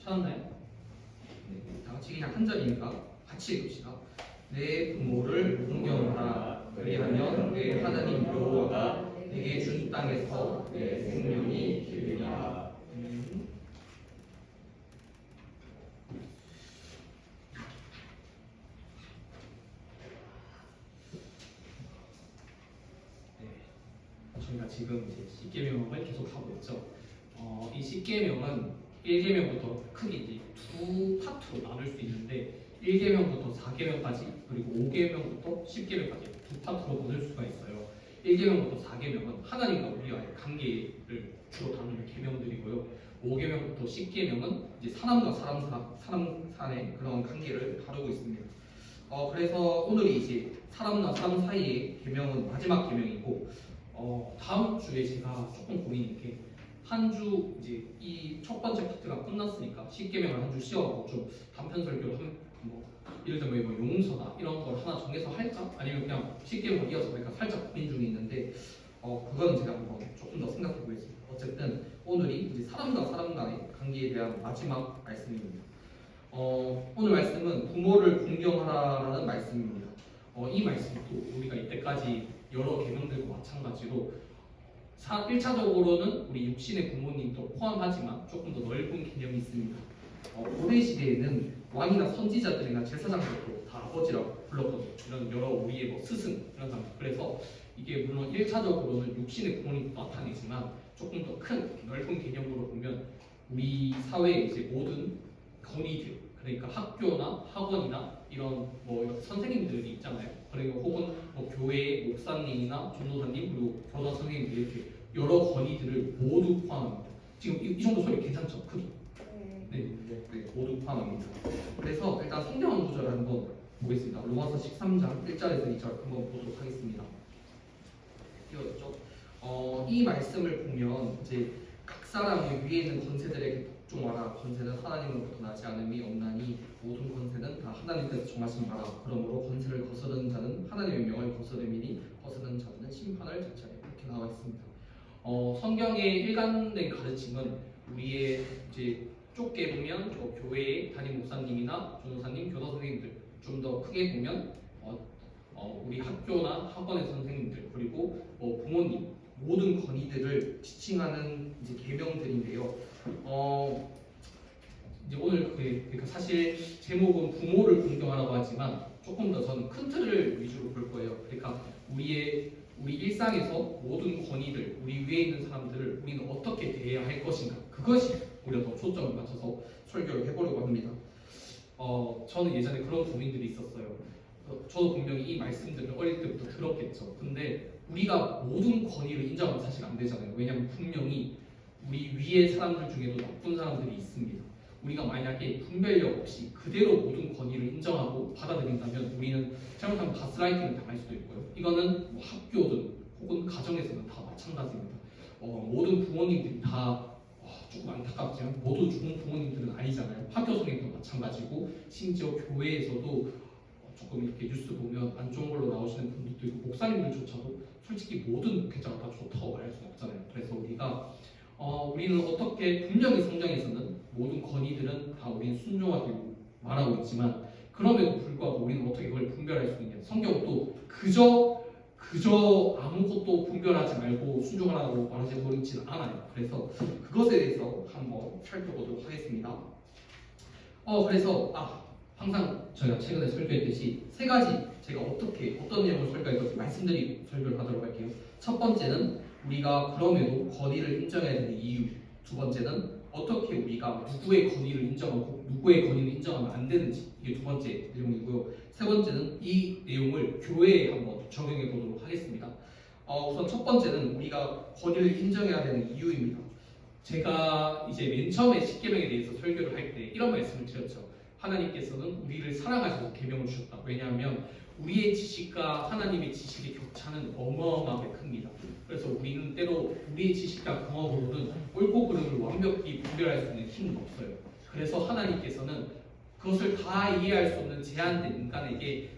찾았나요? 네, 다 같이 그냥 한 절이니까 같이 읽읍시다. 내 부모를 존경하라. 그리하면 내 하나님 여호와가 내게 준 땅에서 내 생명이 기르리라. 저희가 지금 이제 십계명을 계속 하고 있죠. 이 십계명은 1계명부터 크게 이제 두 파트로 나눌 수 있는데 1계명부터 4계명까지 그리고 5계명부터 10계명까지 두 파트로 나눌 수가 있어요. 1계명부터 4계명은 하나님과 우리와의 관계를 주로 다루는 계명들이고요. 5계명부터 10계명은 이제 사람과 사람 간의 그런 관계를 다루고 있습니다. 그래서 오늘이 이제 사람과 사람 사이의 계명은 마지막 계명이고 다음 주에 제가 조금 고민인 게 한 주 이제 이 첫 번째 파트가 끝났으니까 10계명을 한 주 쉬어가고 좀 단편 설교를 뭐 예를 들면 뭐 용서나 이런 걸 하나 정해서 할까? 아니면 그냥 10계명을 이어서 할까? 살짝 고민 중에 있는데 그거는 제가 한번 조금 더 생각해 보겠습니다. 어쨌든 오늘이 이제 사람과 사람 간의 관계에 대한 마지막 말씀입니다. 오늘 말씀은 부모를 공경하라라는 말씀입니다. 이 말씀도 우리가 이때까지 여러 계명들과 마찬가지로 1차적으로는 우리 육신의 부모님도 포함하지만 조금 더 넓은 개념이 있습니다. 고대 시대에는 왕이나 선지자들이나 제사장들도 다 아버지라고 불렀거든요. 이런 여러 우리의 뭐 스승 이런 사람. 그래서 이게 물론 1차적으로는 육신의 부모님도 나타내지만 조금 더 큰 넓은 개념으로 보면 우리 사회의 이제 모든 권위들, 그러니까 학교나 학원이나 이런 뭐 선생님들이 있잖아요. 그리고 혹은 뭐 교회의 목사님이나 전도사님 그리고 교사 선생님들 이렇게 여러 권위들을 모두 포함합니다. 지금 이 정도 소리 괜찮죠? 크기? 네, 모두 포함합니다. 그래서 일단 성경 한 구절 한번 보겠습니다. 로마서 13장 1절에서 2절 한번 보도록 하겠습니다. 띄워졌죠? 이 말씀을 보면 이제 각 사람의 위에 있는 권세들에게 복종하라. 권세는 하나님으로부터 나지 않음이 없나니 모든 권세는 다 하나님께서 정하신 바라. 그러므로 권세를 거스르는 자는 하나님의 명을 거스름이니 거스르는 자는 심판을 자처해. 이렇게 나와 있습니다. 성경의 일관된 가르침은 우리의 이제 좁게 보면 교회의 담임 목사님이나 전도사님, 교사 선생님들, 좀 더 크게 보면 우리 학교나 학원의 선생님들 그리고 부모님 모든 권위들을 지칭하는 이제 계명들인데요. 이제 오늘 그러니까 사실 제목은 부모를 공경하라고 하지만 조금 더 저는 큰 틀을 위주로 볼 거예요. 그러니까 우리 일상에서 모든 권위들, 우리 위에 있는 사람들을 우리는 어떻게 대해야 할 것인가, 그것이 오히려 더 초점을 맞춰서 설교를 해보려고 합니다. 저는 예전에 그런 고민들이 있었어요. 저도 분명히 이 말씀들을 어릴 때부터 들었겠죠. 근데 우리가 모든 권위를 인정하면 사실 안 되잖아요. 왜냐하면 분명히 우리 위에 사람들 중에도 나쁜 사람들이 있습니다. 우리가 만약에 분별력 없이 그대로 모든 권위를 인정하고 받아들인다면 우리는 잘못하면 가스라이팅을 당할 수도 있고요. 이거는 뭐 학교든 혹은 가정에서는 다 마찬가지입니다. 모든 부모님들이 다 조금 안타깝지만 모두 좋은 부모님들은 아니잖아요. 학교 선생님도 마찬가지고 심지어 교회에서도 조금 이렇게 뉴스 보면 안 좋은 걸로 나오시는 분들도 있고 목사님들조차도 솔직히 모든 목회자가 다 좋다고 말할 수는 없잖아요. 그래서 우리는 어떻게 분명히 성경에서는 모든 권위들은 다 우리는 순종하기로 말하고 있지만 그럼에도 불구하고 우리는 어떻게 그걸 분별할 수 있냐? 성경도 그저 아무것도 분별하지 말고 순종하라고 말하지 버리지는 않아요. 그래서 그것에 대해서 한번 살펴보도록 하겠습니다. 그래서 항상 저희가 최근에 설교했듯이 세 가지 제가 어떤 내용을 설교할 건지 말씀드리고 설교를 하도록 할게요. 첫 번째는 우리가 그럼에도 권위를 인정해야 되는 이유. 두 번째는 어떻게 우리가 누구의 권위를 인정하고 누구의 권위를 인정하면 안 되는지, 이게 두 번째 내용이고요. 세 번째는 이 내용을 교회에 한번 적용해 보도록 하겠습니다. 우선 첫 번째는 우리가 권위를 인정해야 되는 이유입니다. 제가 이제 맨 처음에 십계명에 대해서 설교를 할 때 이런 말씀을 드렸죠. 하나님께서는 우리를 사랑하셔서 계명을 주셨다. 왜냐하면 우리의 지식과 하나님의 지식의 격차는 어마어마하게 큽니다. 그래서 우리는 때로 우리의 지식과 경험으로는 옳고 그름을 완벽히 분별할 수 있는 힘은 없어요. 그래서 하나님께서는 그것을 다 이해할 수 없는 제한된 인간에게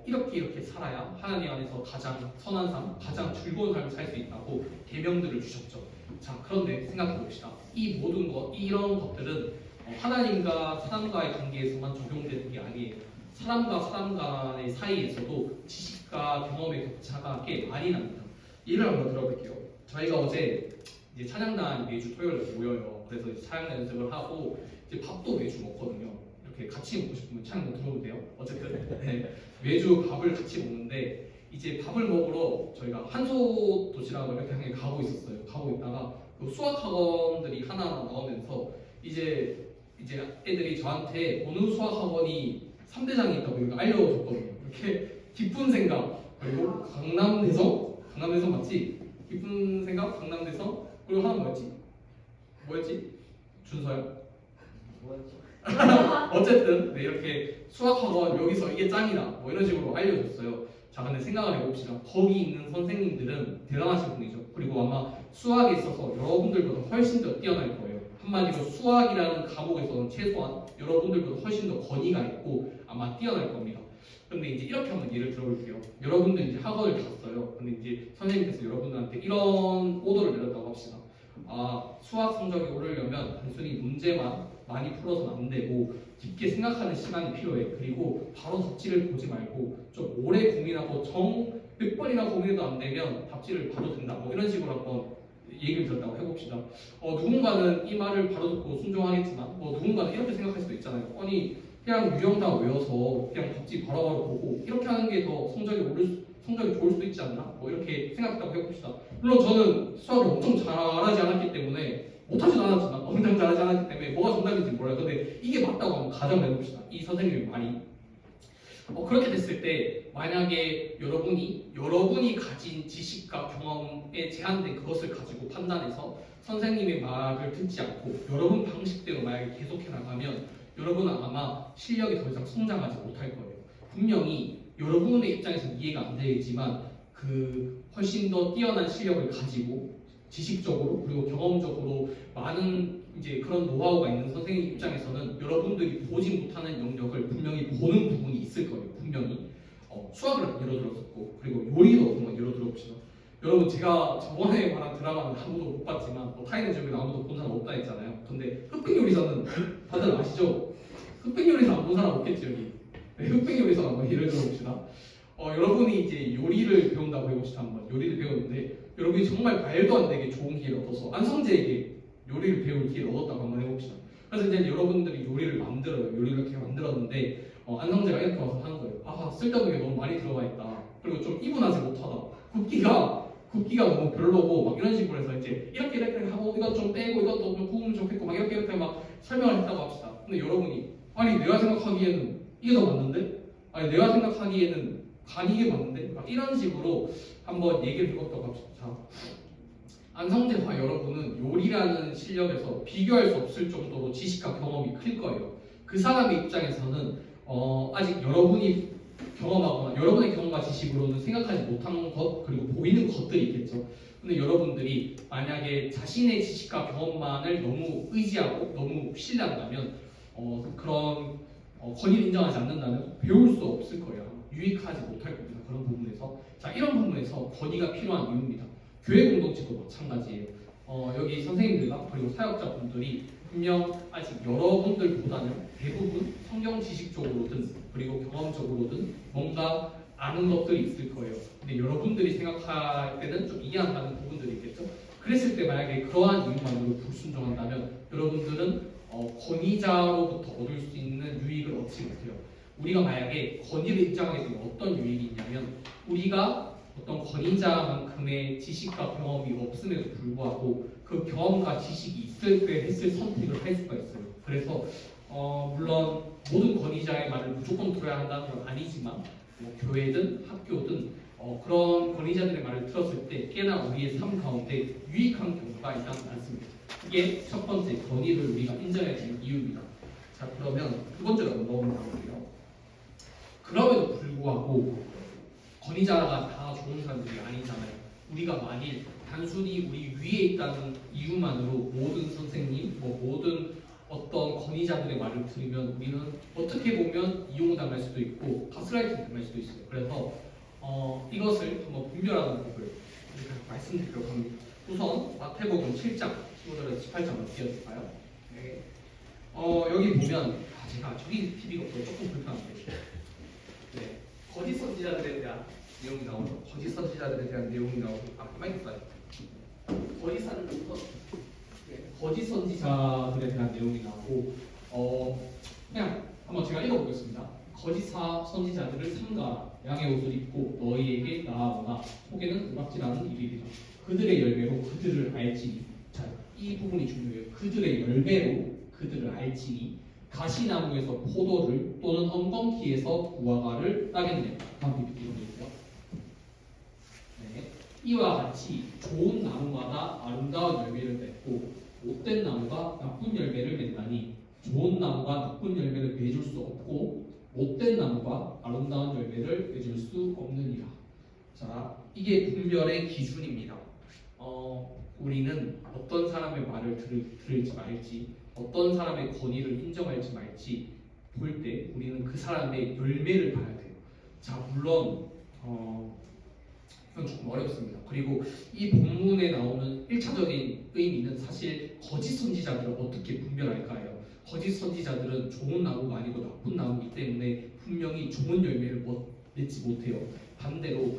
이렇게 살아야 하나님 안에서 가장 선한 삶, 가장 즐거운 삶을 살 수 있다고 계명들을 주셨죠. 자, 그런데 생각해 봅시다. 이 모든 이런 것들은 하나님과 사람과의 관계에서만 적용되는 게 아니에요. 사람과 사람 간의 사이에서도 지식과 경험의 격차가 꽤 많이 납니다. 예를 한번 들어볼게요. 저희가 어제 이제 찬양단 매주 토요일에 모여요. 그래서 이제 찬양단 연습을 하고 이제 밥도 매주 먹거든요. 이렇게 같이 먹고 싶으면 찬양단 들어오면 돼요. 어쨌든 네, 매주 밥을 같이 먹는데 이제 밥을 먹으러 저희가 한소 도시락을 이렇게 향해 가고 있었어요. 가고 있다가 그 수학 학원들이 하나하나 나오면서 이제 애들이 저한테 어느 수학 학원이 3대장이 있다고 이렇게 알려줬거든요. 이렇게 깊은 생각 그리고 강남대성 맞지? 깊은 생각 강남대성 그리고 하나 뭐였지? 준서야? 뭐였지? 어쨌든 네, 이렇게 수학학원 여기서 이게 짱이다 뭐 이런 식으로 알려줬어요. 자 근데 생각을 해봅시다. 거기 있는 선생님들은 대단하신 분이죠. 그리고 아마 수학에 있어서 여러분들보다 훨씬 더 뛰어날 거예요. 한마디로 수학이라는 과목에서는 최소한 여러분들보다 훨씬 더 권위가 있고 아마 뛰어날 겁니다. 근데 이제 이렇게 한번 예를 들어볼게요. 여러분들 이제 학원을 갔어요. 근데 이제 선생님께서 여러분들한테 이런 오더를 내렸다고 합시다. 수학 성적이 오르려면 단순히 문제만 많이 풀어서는 안 되고 깊게 생각하는 시간이 필요해. 그리고 바로 답지를 보지 말고 좀 오래 고민하고 몇 번이나 고민해도 안 되면 답지를 봐도 된다. 뭐 이런 식으로 한번 얘기를 들었다고 해봅시다. 누군가는 이 말을 바로 듣고 순종하겠지만 누군가는 이렇게 생각할 수도 있잖아요. 아니 그냥 유형 다 외워서 그냥 답지 바로바로 보고 이렇게 하는 게 더 성적이 좋을 수도 있지 않나? 뭐 이렇게 생각했다고 해봅시다. 물론 저는 수학을 엄청 잘하지 않았기 때문에 못하지도 않았지만 엄청 잘하지 않았기 때문에 뭐가 정답인지 몰라요. 근데 이게 맞다고 한번 가정해봅시다. 이 선생님의 말이 그렇게 됐을 때 만약에 여러분이 가진 지식과 경험에 제한된 그것을 가지고 판단해서 선생님의 말을 듣지 않고 여러분 방식대로 만약에 계속해 나가면 여러분은 아마 실력이 더 이상 성장하지 못할 거예요. 분명히 여러분의 입장에서는 이해가 안 되겠지만 그 훨씬 더 뛰어난 실력을 가지고 지식적으로 그리고 경험적으로 많은 이제 그런 노하우가 있는 선생님 입장에서는 여러분들이 보지 못하는 영역을 분명히 보는 부분이 있을 거예요. 분명히 수학을 예로 들었었고 그리고 요리도 한번 예로 들어봅시다. 여러분 제가 저번에 말한 드라마는 아무도 못 봤지만 타이는 중에 아무도 본 사람 없다 했잖아요. 근데 흑백요리사는 다들 아시죠? 흑백요리사 안 본 사람 없겠지 여기. 네, 흑백요리사 한번 예를 들어봅시다. 여러분이 이제 요리를 배운다고 해봅시다. 한번 요리를 배우는데 여러분이 정말 말도 안 되게 좋은 기회를 얻어서 안성재에게 요리를 배울 기회를 얻었다고 한번 해봅시다. 그래서 이제 여러분들이 요리를 만들어요. 요리를 이렇게 만들었는데 안성재가 이렇게 와서 하는 거예요. 쓸데없는 게 너무 많이 들어가 있다. 그리고 좀 이분하지 못하다. 굽기가 너무 별로고 막 이런 식으로 해서 이제 이렇게 하고 이것 좀 빼고 이것도 좀 구우면 좋겠고 막 이렇게 막 설명을 했다고 합시다. 근데 여러분이 아니 내가 생각하기에는 이게 더 맞는데? 아니 내가 생각하기에는 간이 이게 맞는데? 막 이런 식으로 한번 얘기를 해봤다고 합시다. 자, 안성재와 여러분은 요리라는 실력에서 비교할 수 없을 정도로 지식과 경험이 클 거예요. 그 사람의 입장에서는 아직 여러분이 경험하거나 여러분의 경험과 지식으로는 생각하지 못한 것 그리고 보이는 것들이 있겠죠. 근데 여러분들이 만약에 자신의 지식과 경험만을 너무 의지하고 너무 신뢰한다면 그런 권위를 인정하지 않는다면 배울 수 없을 거예요. 유익하지 못할 겁니다. 그런 부분에서 자 이런 부분에서 권위가 필요한 이유입니다. 교회 공동체도 마찬가지예요. 여기 선생님들과 그리고 사역자분들이 분명 아직 여러분들보다는 대부분 성경 지식적으로든 그리고 경험적으로든 뭔가 아는 것들이 있을 거예요. 근데 여러분들이 생각할 때는 좀 이해한다는 부분들이 있겠죠. 그랬을 때 만약에 그러한 이유만으로 불순종한다면 여러분들은 권위자로부터 얻을 수 있는 유익을 얻지 못해요. 우리가 만약에 권위를 입장하게 되면 어떤 유익이 있냐면 우리가 어떤 권위자만큼의 지식과 경험이 없음에도 불구하고 그 경험과 지식이 있을 때 했을 선택을 할 수가 있어요. 그래서 물론 모든 권위자의 말을 무조건 들어야 한다는 건 아니지만 교회든 학교든 그런 권위자들의 말을 들었을 때 꽤나 우리의 삶 가운데 유익한 경우가 있다는 말씀입니다. 이게 첫 번째 권위를 우리가 인정해야 되는 이유입니다. 자 그러면 두 번째로 넘어가볼게요. 그럼에도 불구하고 권위자가 다 좋은 사람들이 아니잖아요. 우리가 만일 단순히 우리 위에 있다는 이유만으로 모든 선생님, 모든 어떤 권위자들의 말을 들으면 우리는 어떻게 보면 이용당할 수도 있고 가스라이팅 당할 수도 있어요. 그래서 이것을 한번 분별하는 법을 이렇게 말씀드리려고 합니다. 우선 마태복음 7장, 친구들은 18장을 띄워줄까요? 네. 여기 보면 제가 저기 TV가 없어서 조금 불편한데 네, 거짓 선지자들에 대한 내용이 나오죠. 거짓 선지자들에 대한 내용이 나오고 마이크 써요. 거짓 선지자들에 대한 내용이 나오고 그냥 한번 제가 읽어보겠습니다. 거짓 선지자들을 삼가라. 양의 옷을 입고 너희에게 나아오나 속에는 우박지라는 일이리라. 그들의 열매로 그들을 알지니. 자, 이 부분이 중요해요. 그들의 열매로 그들을 알지니 가시나무에서 포도를 또는 엉겅퀴에서 무화과를 따겠느냐. 다음 PPT로 보세요. 네. 이와 같이 좋은 나무마다 아름다운 열매를 맺고 못된 나무가 나쁜 열매를 맺나니 좋은 나무가 나쁜 열매를 맺을 수 없고 못된 나무가 아름다운 열매를 맺을 수 없느니라. 자, 이게 분별의 기준입니다. 우리는 어떤 사람의 말을 들을지 말지, 어떤 사람의 권위를 인정할지 말지 볼 때 우리는 그 사람의 열매를 봐야 돼요. 자, 물론 이건 조금 어렵습니다. 그리고 이 본문에 나오는 1차적인 의미는 사실 거짓 선지자들을 어떻게 분별할까요? 거짓 선지자들은 좋은 나무가 아니고 나쁜 나무이기 때문에 분명히 좋은 열매를 맺지 못해요. 반대로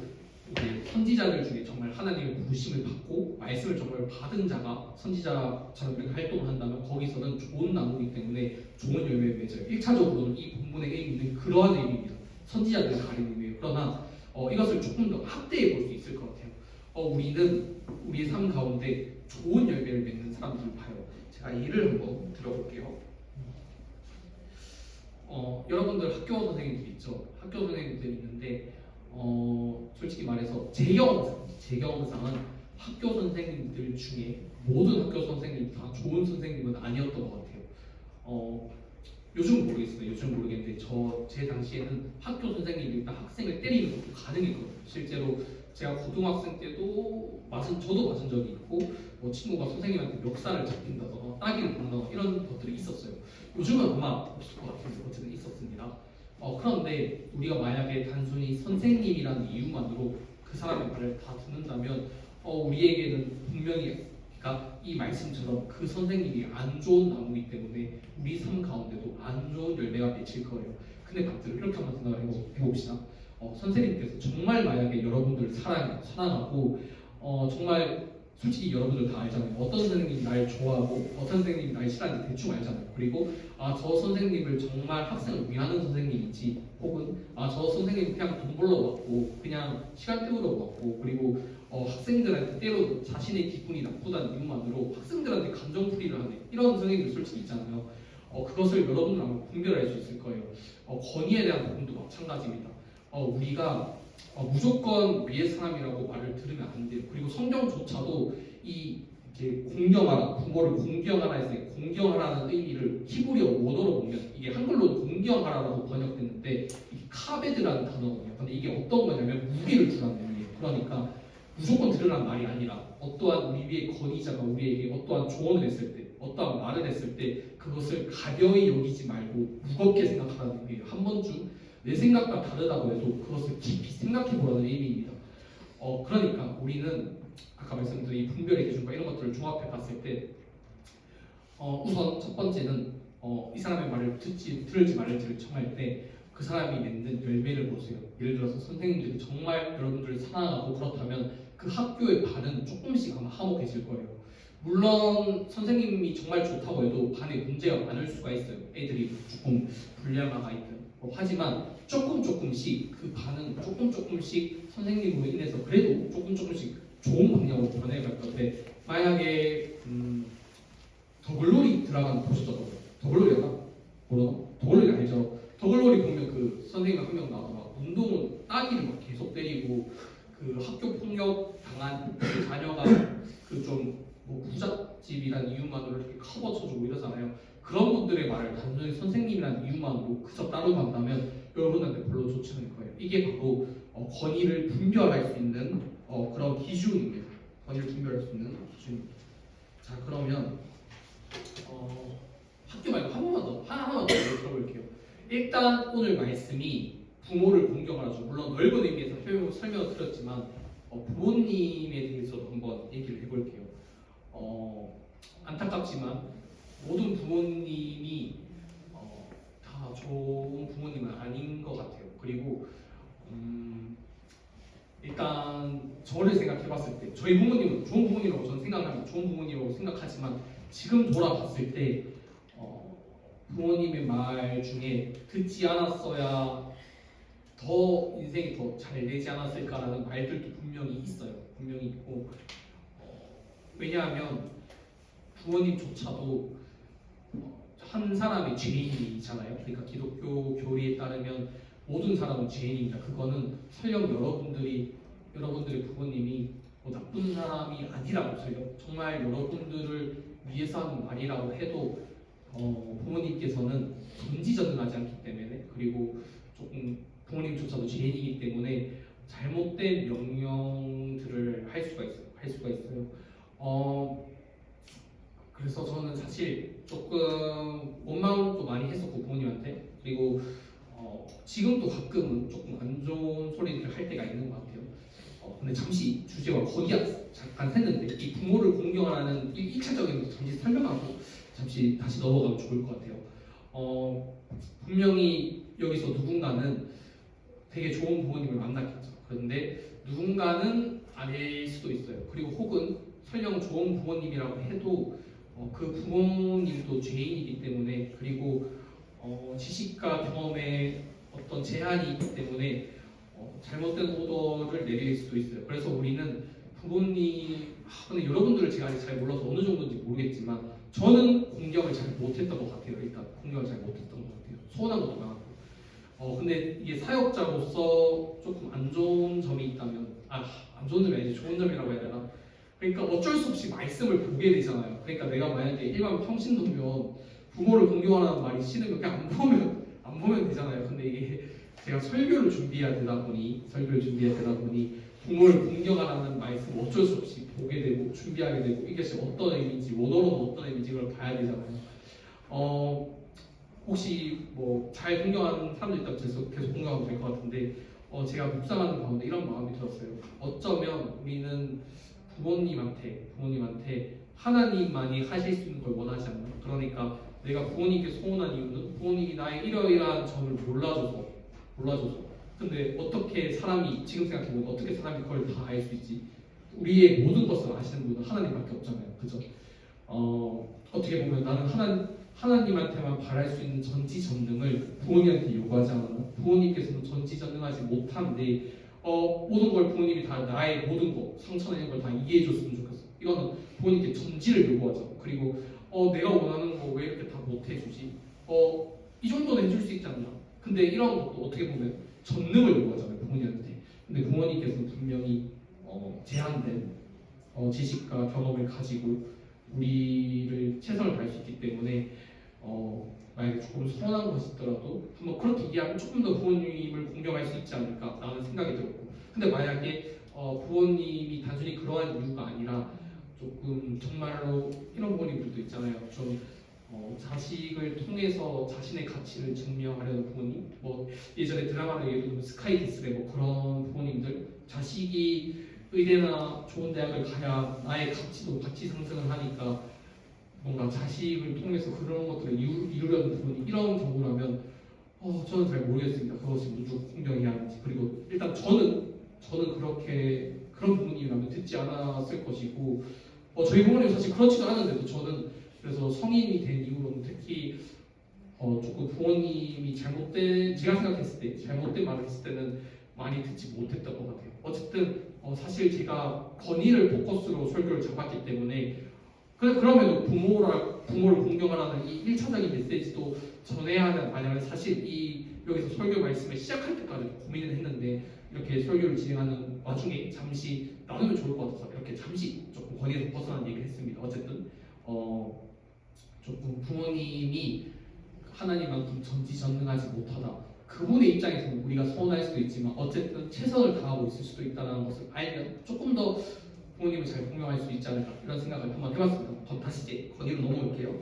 선지자들 중에 정말 하나님의 부르심을 받고 말씀을 정말 받은 자가 선지자처럼 이렇게 활동을 한다면 거기서는 좋은 나무이기 때문에 좋은 열매를 맺어요. 1차적으로는 이 본문의 의미는 그러한 의미입니다. 선지자들을 가리는 의미예요. 그러나 이것을 조금 더 확대해 볼 수 있을 것 같아요. 우리는 우리의 삶 가운데 좋은 열매를 맺는 사람들을 봐요. 제가 예를 한번 들어볼게요. 여러분들 학교 선생님들 있죠? 학교 선생님들 있는데 솔직히 말해서 제 경험상은 학교 선생님들 중에 모든 학교 선생님 다 좋은 선생님은 아니었던 것 같아요. 요즘 모르겠어요. 요즘 모르겠는데 제 당시에는 학교 선생님이 일단 학생을 때리는 것도 가능했거든요. 실제로 제가 고등학생 때도 저도 맞은 적이 있고 친구가 선생님한테 멱살을 잡힌다거나 따기를 받는다거나 이런 것들이 있었어요. 요즘은 아마 없을 것 같은데 어쨌든 있었습니다. 그런데 우리가 만약에 단순히 선생님이라는 이유만으로 그 사람의 말을 다 듣는다면 우리에게는 분명히 그러니까 이 말씀처럼 그 선생님이 안 좋은 나무이기 때문에 우리 삶 가운데도 안 좋은 열매가 맺힐 거예요. 근데 각들 이렇게 한번 생각을 해봅시다. 선생님께서 정말 만약에 여러분들 사랑하고 정말 솔직히 여러분들 다 알잖아요. 어떤 선생님이 날 좋아하고 어떤 선생님이 날 싫어하는지 대충 알잖아요. 그리고 저 선생님을 정말 학생을 위하는 선생님인지 혹은 저 선생님 그냥 돈 벌러 왔고 그냥 시간 때우러 왔고 그리고 학생들한테 때로 자신의 기분이 나쁘다는 이유만으로 학생들한테 감정풀이를 하는 이런 선생님들 솔직히 있잖아요. 그것을 여러분들 아마 분별할 수 있을 거예요. 권위에 대한 부분도 마찬가지입니다. 우리가 무조건 위의 사람이라고 말을 들으면 안 돼요. 그리고 성경조차도 이렇게 공경하라, 부모를 공경하라 해서 공경하라는 의미를 히브리어 원어로 보면 이게 한글로 공경하라라고 번역됐는데 이게 카베드라는 단어거든요. 근데 이게 어떤 거냐면 무기를 주라는 의미예요. 그러니까 무조건 들으라는 말이 아니라 어떠한 우리 위의 권위자가 우리에게 어떠한 조언을 했을 때 어떠한 말을 했을 때 그것을 가벼이 여기지 말고 무겁게 생각하라는 의미예요. 한 번쯤 내 생각과 다르다고 해도 그것을 깊이 생각해보라는 의미입니다. 그러니까 우리는 아까 말씀드린 이 분별의 기준과 이런 것들을 종합해 봤을 때 우선 첫 번째는 이 사람의 말을 들을지 말을지를 정할 때 그 사람이 맺는 열매를 보세요. 예를 들어서 선생님들이 정말 여러분들을 사랑하고 그렇다면 그 학교의 반은 조금씩 아마 화목해질 거예요. 물론 선생님이 정말 좋다고 해도 반에 문제가 많을 수가 있어요. 애들이 조금 불량아가 있든 하지만 조금씩 그 반은 조금씩 선생님으로 인해서 그래도 조금씩 좋은 방향으로 변해갈 건데 만약에 더글로리 드라마 보셨죠? 더글로리가 뭐라? 더글로리 알죠? 더글로리 보면 그 선생님 한 명 나와서 운동은 따기를 막 계속 때리고 그 학교 폭력 당한 그 자녀가 그 좀 부잣집이란 이유만으로 이렇게 커버 쳐주고 이러잖아요. 그런 분들의 말을 단순히 선생님이라는 이유만으로 그저 따르고 한다면 여러분한테 별로 좋지 않을 거예요. 이게 바로 권위를 분별할 수 있는 그런 기준입니다. 권위를 분별할 수 있는 기준입니다. 자, 그러면 학교 말고 하나만 더 들어볼게요. 일단 오늘 말씀이 부모를 공경하라죠. 물론 넓은 의미에서 설명을 드렸지만 부모님에 대해서도 한번 얘기를 해볼게요. 안타깝지만 모든 부모님이 다 좋은 부모님은 아닌 것 같아요. 그리고 일단 저를 생각해봤을 때 저희 부모님은 좋은 부모님이라고 저는 생각합니다. 좋은 부모님이라고 생각하지만 지금 돌아봤을 때 부모님의 말 중에 듣지 않았어야 더 인생이 더 잘 되지 않았을까라는 말들도 분명히 있어요. 분명히 있고 왜냐하면 부모님조차도 한 사람의 죄인이잖아요. 그러니까 기독교 교리에 따르면 모든 사람은 죄인입니다. 그거는 설령 여러분들의 부모님이 뭐 나쁜 사람이 아니라고 정말 여러분들을 위해서 하는 말이라고 해도 부모님께서는 전지전능하지 않기 때문에 그리고 조금 부모님조차도 죄인이기 때문에 잘못된 명령들을 할 수가 있어요. 그래서 저는 사실 조금 원망도 많이 했었고 부모님한테 그리고 지금도 가끔은 조금 안 좋은 소리를 할 때가 있는 것 같아요. 근데 잠시 주제와 거리가 잠깐 했는데 이 부모를 공경하는 1차적인 것을 잠시 설명하고 잠시 다시 넘어가면 좋을 것 같아요. 분명히 여기서 누군가는 되게 좋은 부모님을 만났겠죠. 그런데 누군가는 아닐 수도 있어요. 그리고 혹은 설령 좋은 부모님이라고 해도 그 부모님도 죄인이기 때문에 그리고 지식과 경험에 어떤 제한이 있기 때문에 잘못된 오더를 내릴 수도 있어요. 그래서 우리는 근데 여러분들을 제가 아직 잘 몰라서 어느 정도인지 모르겠지만 저는 공경을 잘 못했던 것 같아요. 일단 공경을 잘 못했던 것 같아요. 서운한 것도 많았고 근데 이게 사역자로서 조금 안 좋은 점이 있다면 안 좋은 점이 아니지 좋은 점이라고 해야 되나? 그러니까 어쩔 수 없이 말씀을 보게 되잖아요. 그러니까 내가 만약에 일반 평신도면 부모를 공경하라는 말이 싫으면 그냥 안 보면 되잖아요. 근데 이게 제가 설교를 준비해야 되다 보니 부모를 공경하라는 말씀 어쩔 수 없이 보게 되고 준비하게 되고 이것이 어떤 의미인지 원어로는 어떤 의미인지 그걸 봐야 되잖아요. 혹시 뭐 잘 공경하는 사람들 있다면 계속 공경하면 될 것 같은데 제가 묵상하는 가운데 이런 마음이 들었어요. 어쩌면 우리는 부모님한테 하나님만이 하실 수 있는 걸 원하지 않나. 그러니까 내가 부모님께 소원한 이유는 부모님이 나의 이러이러한 점을 몰라줘서 근데 어떻게 사람이 지금 생각해보면 어떻게 사람이 그걸 다 알 수 있지? 우리의 모든 것을 아시는 분은 하나님밖에 없잖아요. 그죠? 어떻게 보면 나는 하나님한테만 바랄 수 있는 전지전능을 부모님한테 요구하지 않았나? 부모님께서는 전지전능하지 못한데 모든 걸 부모님이 다 나의 모든 거 상처나 이런 걸 다 이해해줬으면 좋겠어. 이거는 부모님께 전지를 요구하죠. 그리고 내가 원하는 거 왜 이렇게 다 못해주지? 이 정도는 해줄 수 있지 않나? 근데 이런 것도 어떻게 보면 전능을 요구하잖아요. 부모님한테. 근데 부모님께서는 분명히 제한된 지식과 경험을 가지고 우리를 최선을 다할 수 있기 때문에 만약에 조금 서운한 것이 있더라도 한번 그렇게 이해하면 조금 더 부모님을 공경할 수 있지 않을까라는 생각이 들었고 근데 만약에 부모님이 단순히 그러한 이유가 아니라 조금 정말로 이런 부모님들도 있잖아요. 좀 자식을 통해서 자신의 가치를 증명하려는 부모님 뭐 예전에 드라마로 예를 들면 스카이캐슬의 뭐 그런 부모님들 자식이 의대나 좋은 대학을 가야 나의 가치도 같이 상승을 하니까 뭔가 자식을 통해서 그런 것들을 이루려는 부모님 이런 경우라면 저는 잘 모르겠습니다. 그것이 무조건 공경해야 하는지 그리고 일단 저는 그렇게 그런 부모님이라면 듣지 않았을 것이고 저희 부모님 사실 그렇지도 않은데도 저는 그래서 성인이 된 이후로는 특히 조금 부모님이 제가 생각했을 때 잘못된 말을 했을 때는 많이 듣지 못했던 것 같아요. 어쨌든 사실 제가 건의를 포커스로 설교를 잡았기 때문에 그럼에도 부모를 공경하라는 이 1차적인 메시지도 전해야 하는 만약에 사실 여기서 설교 말씀을 시작할 때까지 고민을 했는데 이렇게 설교를 진행하는 와중에 잠시 나누면 좋을 것 같아서 이렇게 잠시 조금 건의에서 벗어난 얘기를 했습니다. 어쨌든 조금 부모님이 하나님만큼 전지전능하지 못하다. 그분의 입장에서는 우리가 서운할 수도 있지만 어쨌든 최선을 다하고 있을 수도 있다는 것을 알면 조금 더 부모님을 잘 공경할 수 있지 않을까 이런 생각을 한번 해봤습니다. 그럼 다시 이제 건의로 넘어올게요.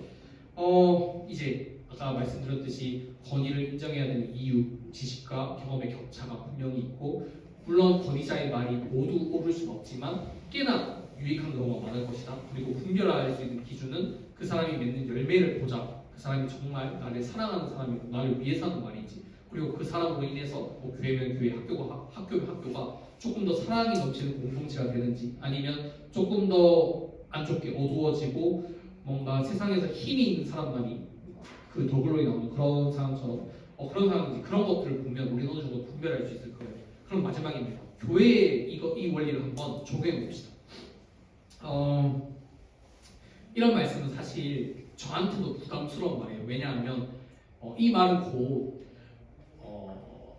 이제 아까 말씀드렸듯이 건의를 인정해야 되는 이유, 지식과 경험의 격차가 분명히 있고 물론 건의자의 말이 모두 옳을 수는 없지만 꽤나 유익한 경우가 많을 것이다. 그리고 분별할 수 있는 기준은 그 그 사람이 맺는 열매를 보자. 그 사람이 정말 나를 사랑하는 사람이고 나를 위해서 하는 말이지. 그리고 그 사람으로 인해서 뭐 교회면 교회, 학교가 학교면 학교가 조금 더 사랑이 넘치는 공동체가 되는지, 아니면 조금 더 안 좋게 어두워지고 뭔가 세상에서 힘이 있는 사람만이 그 더글로에 나오는 그런 상황처럼 그런 상황인지, 그런 것들을 보면 우리는 어느 정도 분별할 수 있을 거예요. 그럼 마지막입니다. 교회에 이 원리를 한번 적용해 봅시다. 이런 말씀은 사실 저한테도 부담스러운 말이에요. 왜냐하면 이 말은 곧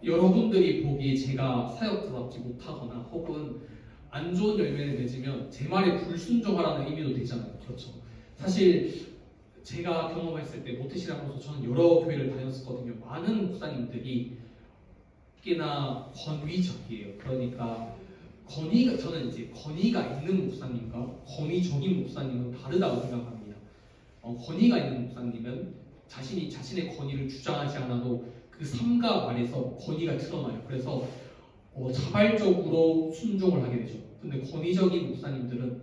여러분들이 보기에 제가 사역자답지 못하거나 혹은 안 좋은 열매를 맺으면 제 말에 불순종하라는 의미도 되잖아요. 그렇죠. 사실 제가 경험했을 때 모태신앙으로서 저는 여러 교회를 다녔었거든요. 많은 목사님들이 꽤나 권위적이에요. 그러니까 저는 이제 권위가 있는 목사님과 권위적인 목사님은 다르다고 생각합니다. 권위가 있는 목사님은 자신의 권위를 주장하지 않아도 그 삶과 말에서 권위가 드러나요. 그래서 자발적으로 순종을 하게 되죠. 근데 권위적인 목사님들은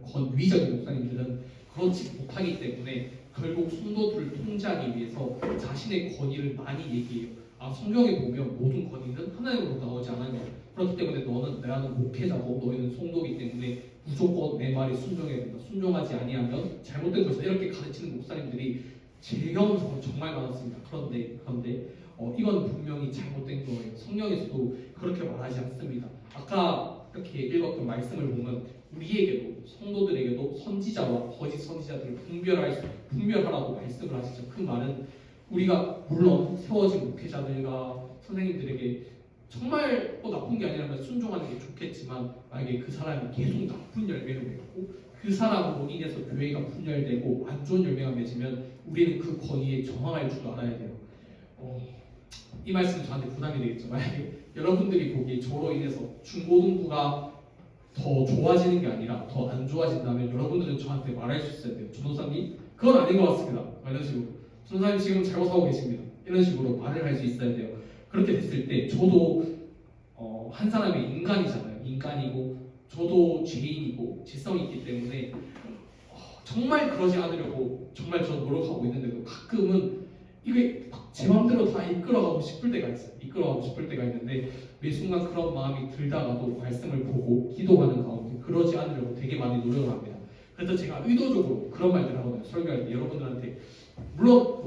그렇지 못하기 때문에 결국 성도들을 통제하기 위해서 자신의 권위를 많이 얘기해요. 성경에 보면 모든 권위는 하나님으로 나오지 않아요. 그렇기 때문에 나는 목회자고 너희는 성도이기 때문에 무조건 내 말에 순종해야 된다. 순종하지 아니하면 잘못된 것이다. 이렇게 가르치는 목사님들이 제 경험에서 정말 많았습니다. 그런데 이건 분명히 잘못된 거예요. 성경에서도 그렇게 말하지 않습니다. 아까 이렇게 읽었던 말씀을 보면 우리에게도 성도들에게도 선지자와 거짓 선지자들을 분별하라고 말씀을 하시죠. 그 말은 우리가 물론 세워진 목회자들과 선생님들에게 정말 나쁜 게 아니라면 순종하는 게 좋겠지만, 만약에 그 사람이 계속 나쁜 열매를 맺고 그 사람으로 인해서 교회가 분열되고 안 좋은 열매가 맺으면 우리는 그 권위에 저항할 줄 알아야 돼요. 이 말씀은 저한테 부담이 되겠죠. 만약에 여러분들이 보기에 저로 인해서 중고등부가 더 좋아지는 게 아니라 더 안 좋아진다면 여러분들은 저한테 말할 수 있어야 돼요. 전도사님, 그건 아닌 것 같습니다. 이런 식으로. 전도사님 지금 잘못하고 계십니다. 이런 식으로 말을 할 수 있어야 돼요. 그렇게 됐을 때 저도 한 사람의 인간이잖아요. 인간이고 저도 죄인이고 죄성이 있기 때문에 정말 그러지 않으려고 정말 저도 노력하고 있는데도 가끔은 이게 제 마음대로 다 이끌어가고 싶을 때가 있어요. 이끌어가고 싶을 때가 있는데 매 순간 그런 마음이 들다가도 말씀을 보고 기도하는 가운데 그러지 않으려고 되게 많이 노력을 합니다. 그래서 제가 의도적으로 그런 말들을 하거든요. 설교할 때 여러분들한테 물론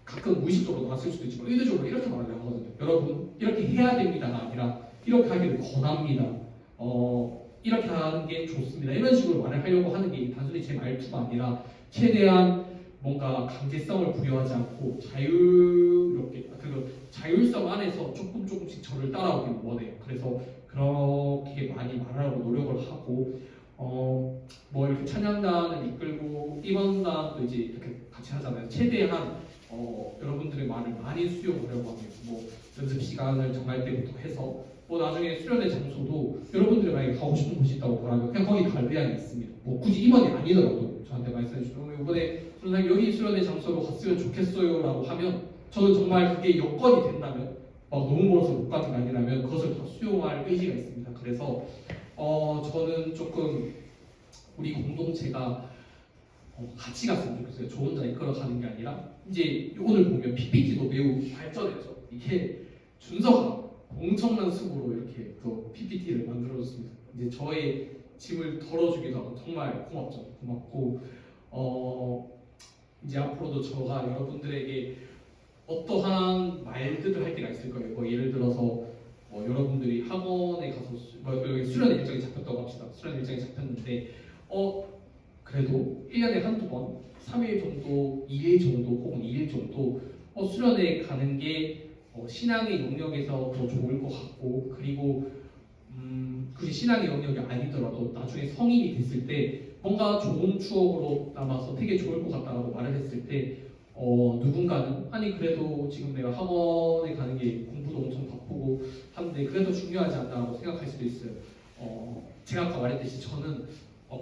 가끔 무의식적으로 나왔을 수도 있지만 의도적으로 이렇게 말을 하거든요. 여러분 이렇게 해야 됩니다가 아니라 이렇게 하기를 권합니다. 이렇게 하는 게 좋습니다. 이런 식으로 말을 하려고 하는 게 단순히 제 말투가 아니라 최대한 뭔가 강제성을 부여하지 않고 자유롭게, 그리고 자율성 안에서 조금씩 저를 따라오길 원해요. 그래서 그렇게 많이 말하려고 노력을 하고 뭐 이렇게 찬양단을 이끌고 임원단도 이제 이렇게 같이 하잖아요. 최대한 여러분들의 말을 많이 수용하려고 합니다. 뭐 연습 시간을 정할 때부터 해서 뭐 나중에 수련회 장소도 여러분들이 만약에 가고 싶은 곳이 있다고 그러면 그냥 거기 갈 의향이 있습니다. 뭐 굳이 임원이 아니더라도 저한테 말씀해 주시면 이번에 선생님 여기 수련회 장소로 갔으면 좋겠어요 라고 하면 저는 정말 그게 여건이 된다면 너무 멀어서 못 가는 게 아니라면 그것을 다 수용할 의지가 있습니다. 그래서 저는 조금 우리 공동체가 같이 갔으면 좋겠어요. 저 혼자 이끌어가는 게 아니라 이제 오늘 보면 PPT도 매우 발전했죠. 이게 준서가 엄청난 수고로 이렇게 또 PPT를 만들어줬습니다. 이제 저의 짐을 덜어주기도 하고 정말 고맙고 이제 앞으로도 저가 여러분들에게 어떠한 말들을 할 때가 있을 거예요. 뭐 예를 들어서 여러분들이 학원에 가서 여기 수련 일정이 잡혔다고 합시다. 수련 일정이 잡혔는데 그래도 1년에 한두 번 3일 정도, 2일 정도 혹은 2일 정도 수련회 가는 게 신앙의 영역에서 더 좋을 것 같고, 그리고 굳이 신앙의 영역이 아니더라도 나중에 성인이 됐을 때 뭔가 좋은 추억으로 남아서 되게 좋을 것 같다고 말을 했을 때 누군가는 아니 그래도 지금 내가 학원에 가는 게 공부도 엄청 바쁘고 하는데 그래도 중요하지 않나라고 생각할 수도 있어요. 제가 아까 말했듯이 저는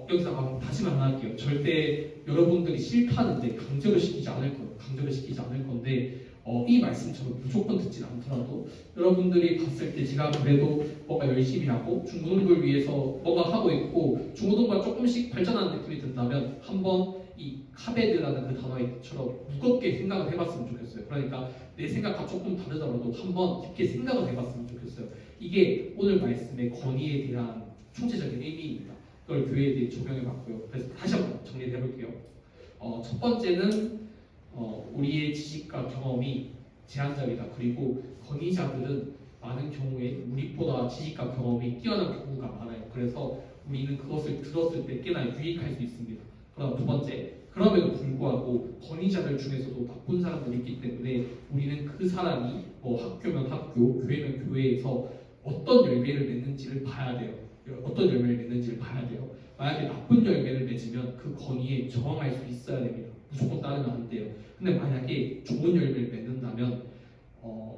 여기서 다시 말할게요. 절대 여러분들이 싫다는데 강제를 시키지 않을 건데 이 말씀처럼 무조건 듣진 않더라도 여러분들이 봤을 때 제가 그래도 뭔가 열심히 하고 중고등부를 위해서 뭔가 하고 있고 중고등부가 조금씩 발전하는 느낌이 든다면 한번 이 카베드라는 그 단어처럼 무겁게 생각을 해봤으면 좋겠어요. 그러니까 내 생각과 조금 다르더라도 한번 깊게 생각을 해봤으면 좋겠어요. 이게 오늘 말씀의 권위에 대한 총체적인 의미입니다. 그걸 교회에 대해 적용해봤고요. 그래서 다시 한번 정리를 해볼게요. 첫 번째는 우리의 지식과 경험이 제한적이다. 그리고 권위자들은 많은 경우에 우리보다 지식과 경험이 뛰어난 경우가 많아요. 그래서 우리는 그것을 들었을 때 꽤나 유익할 수 있습니다. 그러나 두 번째, 그럼에도 불구하고 권위자들 중에서도 나쁜 사람들이 있기 때문에 우리는 그 사람이 학교면 학교, 교회면 교회에서 어떤 열매를 맺는지를 봐야 돼요. 어떤 열매를 맺는지를 봐야 돼요. 만약에 나쁜 열매를 맺으면 그 권위에 저항할 수 있어야 됩니다. 무조건 따르면 안 돼요. 근데 만약에 좋은 열매를 맺는다면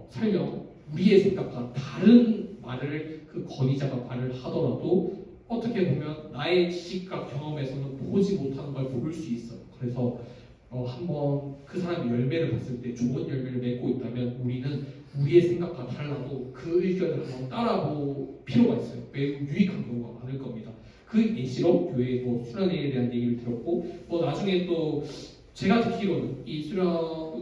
설령 우리의 생각과 다른 말을 그 권위자가 말을 하더라도 어떻게 보면 나의 지식과 경험에서는 보지 못하는 걸 볼 수 있어요. 그래서 한번 그 사람이 열매를 봤을 때 좋은 열매를 맺고 있다면 우리는 우리의 생각과 달라도 그 의견을 한번 따라볼 필요가 있어요. 매우 유익한 경우가 많을 겁니다. 그 예시로 교회 수련회에 대한 얘기를 들었고 나중에 또 제가 듣기로는 이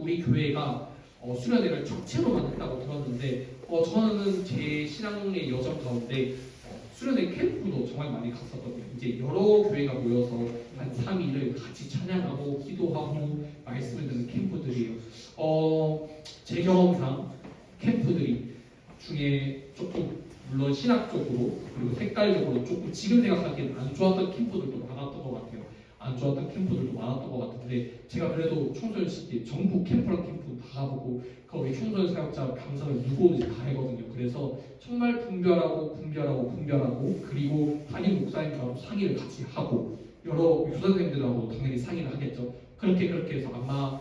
우리 교회가 수련회를 전체로만 했다고 들었는데 저는 제 신앙의 여정 가운데 수련회 캠프도 정말 많이 갔었거든요. 이제 여러 교회가 모여서 한 3일을 같이 찬양하고 기도하고 말씀을 듣는 캠프들이에요. 제 경험상 캠프들이 중에 조금 물론 신학적으로 그리고 색깔적으로 조금 지금 생각하기에는 안 좋았던 캠프들도 많았던 것 같아요. 안 좋았던 캠프들도 많았던 것 같은데 제가 그래도 청소년 시기에 전부 캠프랑 캠프 다 가보고 거기 청소년 사역자 강사를 누구 오는지 다 해거든요. 그래서 정말 분별하고 그리고 담임 목사님과 상의를 같이 하고 여러 교사선생님들하고 당연히 상의를 하겠죠. 그렇게 해서 아마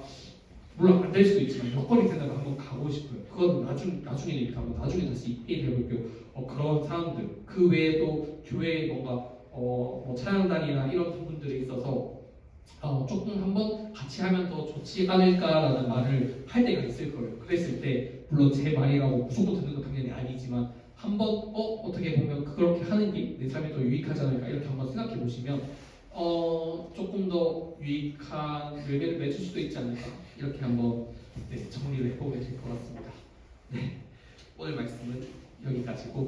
물론 안 될 수도 있지만 여건이 된다면 한번 가고 싶어요. 그건 나중에 얘기하고 나중에 다시 얘기해 볼게요. 그런 사람들 그 외에도 교회에 뭔가 찬양단이나 이런 부분들에 있어서 조금 한번 같이 하면 더 좋지 않을까라는 말을 할 때가 있을 거예요. 그랬을 때 물론 제 말이라고 무조건 듣는 건 당연히 아니지만 한번 어떻게 보면 그렇게 하는 게 내 삶에 더 유익하지 않을까 이렇게 한번 생각해 보시면 조금 더 유익한 열매를 맺을 수도 있지 않을까 이렇게 한번 정리를 해보게 될 것 같습니다. 네, 오늘 말씀은 여기까지고